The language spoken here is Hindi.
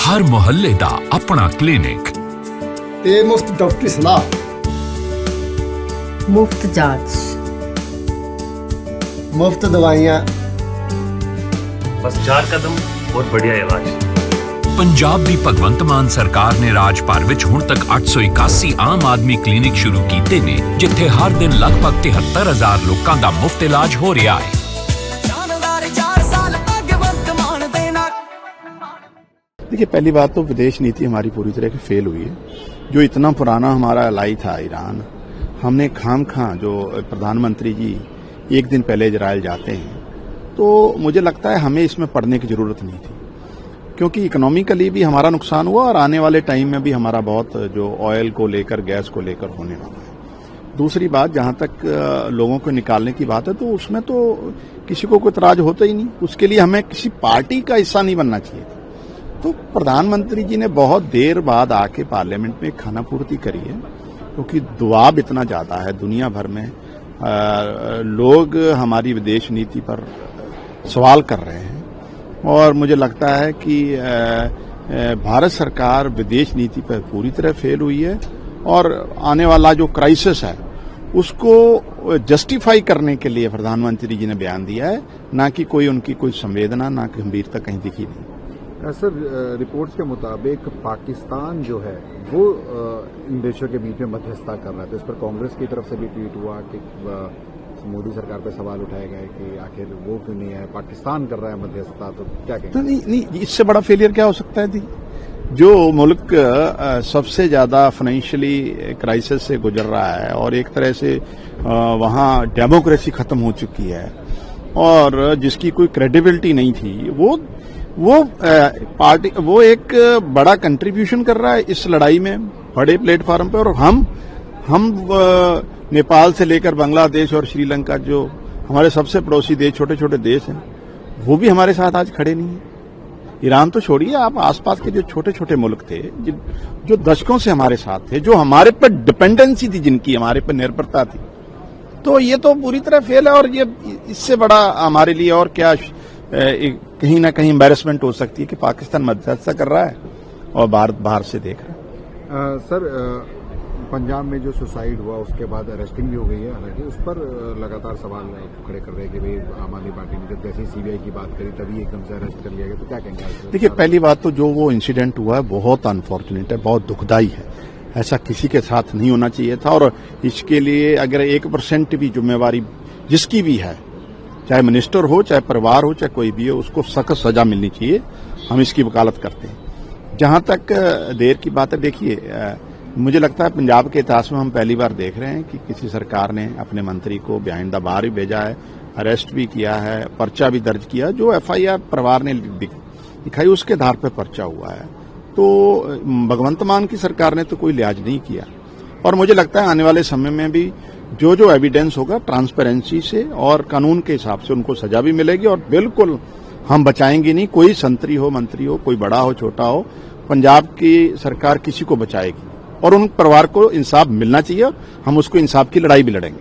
हर मोहल्ले दा अपना क्लिनिक ते मुफ्त डॉक्टरी सलाह, मुफ्त जांच, मुफ्त दवाइयाँ, बस 4 कदम और बढ़िया इलाज। पंजाब दी भगवंत मान सरकार ने राज भर विच हुण तक 881 आम आदमी क्लिनिक शुरू कीते ने, जिथे हर दिन लगभग 73,000 लोकां दा मुफ्त इलाज हो रहा है। देखिए, पहली बात तो विदेश नीति हमारी पूरी तरह की फेल हुई है। जो इतना पुराना हमारा अलाई था ईरान, हमने खामखा जो प्रधानमंत्री जी एक दिन पहले इजराइल जाते हैं, तो मुझे लगता है हमें इसमें पड़ने की जरूरत नहीं थी, क्योंकि इकोनॉमिकली भी हमारा नुकसान हुआ और आने वाले टाइम में भी हमारा बहुत जो ऑयल को लेकर, गैस को लेकर होने वाला है। दूसरी बात, जहां तक लोगों को निकालने की बात है, तो उसमें तो किसी को कोई इतराज होता ही नहीं। उसके लिए हमें किसी पार्टी का हिस्सा नहीं बनना चाहिए था। तो प्रधानमंत्री जी ने बहुत देर बाद आके पार्लियामेंट में खानापूर्ति करी है, क्योंकि दबाव इतना ज्यादा है दुनिया भर में। लोग हमारी विदेश नीति पर सवाल कर रहे हैं और मुझे लगता है कि भारत सरकार विदेश नीति पर पूरी तरह फेल हुई है और आने वाला जो क्राइसिस है उसको जस्टिफाई करने के लिए प्रधानमंत्री जी ने बयान दिया है, ना कि कोई उनकी कोई संवेदना, ना गंभीरता कहीं दिखी नहीं। सर, रिपोर्ट्स के मुताबिक पाकिस्तान जो है वो इन देशों के बीच में मध्यस्थता कर रहा है, तो इस पर कांग्रेस की तरफ से भी ट्वीट हुआ कि मोदी सरकार पर सवाल उठाए गए कि आखिर वो क्यों नहीं है, पाकिस्तान कर रहा है मध्यस्थता, तो क्या कहेंगे? नहीं, इससे बड़ा फेलियर क्या हो सकता है? जो मुल्क सबसे ज्यादा फाइनेंशियली क्राइसिस से गुजर रहा है और एक तरह से वहां डेमोक्रेसी खत्म हो चुकी है और जिसकी कोई क्रेडिबिलिटी नहीं थी, वो एक बड़ा कंट्रीब्यूशन कर रहा है इस लड़ाई में बड़े प्लेटफॉर्म पे। और हम नेपाल से लेकर बांग्लादेश और श्रीलंका, जो हमारे सबसे पड़ोसी देश, छोटे छोटे देश हैं, वो भी हमारे साथ आज खड़े नहीं है। ईरान तो छोड़िए, आप आसपास के जो छोटे छोटे मुल्क थे, जो दशकों से हमारे साथ थे, जो हमारे पर डिपेंडेंसी थी, जिनकी हमारे पर निर्भरता थी, तो ये तो पूरी तरह फेल है। और ये इससे बड़ा हमारे लिए और क्या कहीं ना कहीं एम्बैरेसमेंट हो सकती है कि पाकिस्तान मध्यस्थता कर रहा है और भारत बाहर से देख रहा है। सर, पंजाब में जो सुसाइड हुआ उसके बाद अरेस्टिंग भी हो गई है, हालांकि उस पर लगातार सवाल खड़े कर रहे हैं कि भाई आम आदमी पार्टी ने जब जैसे सीबीआई की बात करी तभी एकदम से अरेस्ट कर लिया गया, तो क्या कहेंगे? देखिए, पहली बात तो जो वो इंसिडेंट हुआ है बहुत अनफॉर्चुनेट है, बहुत दुखदायी है। ऐसा किसी के साथ नहीं होना चाहिए था और इसके लिए अगर 1% भी जिम्मेवारी जिसकी भी है, चाहे मिनिस्टर हो, चाहे परिवार हो, चाहे कोई भी हो, उसको सख्त सजा मिलनी चाहिए। हम इसकी वकालत करते हैं। जहां तक देर की बात है, देखिए, मुझे लगता है पंजाब के इतिहास में हम पहली बार देख रहे हैं कि किसी सरकार ने अपने मंत्री को बिहाइंड द बार भी भेजा है, अरेस्ट भी किया है, पर्चा भी दर्ज किया। जो FIR परिवार ने दिखाई उसके आधार पर पर्चा हुआ है। तो भगवंत मान की सरकार ने तो कोई लिहाज नहीं किया और मुझे लगता है आने वाले समय में भी जो एविडेंस होगा ट्रांसपेरेंसी से और कानून के हिसाब से उनको सजा भी मिलेगी और बिल्कुल हम बचाएंगे नहीं। कोई संतरी हो, मंत्री हो, कोई बड़ा हो, छोटा हो, पंजाब की सरकार किसी को बचाएगी और उन परिवार को इंसाफ मिलना चाहिए। हम उसको इंसाफ की लड़ाई भी लड़ेंगे।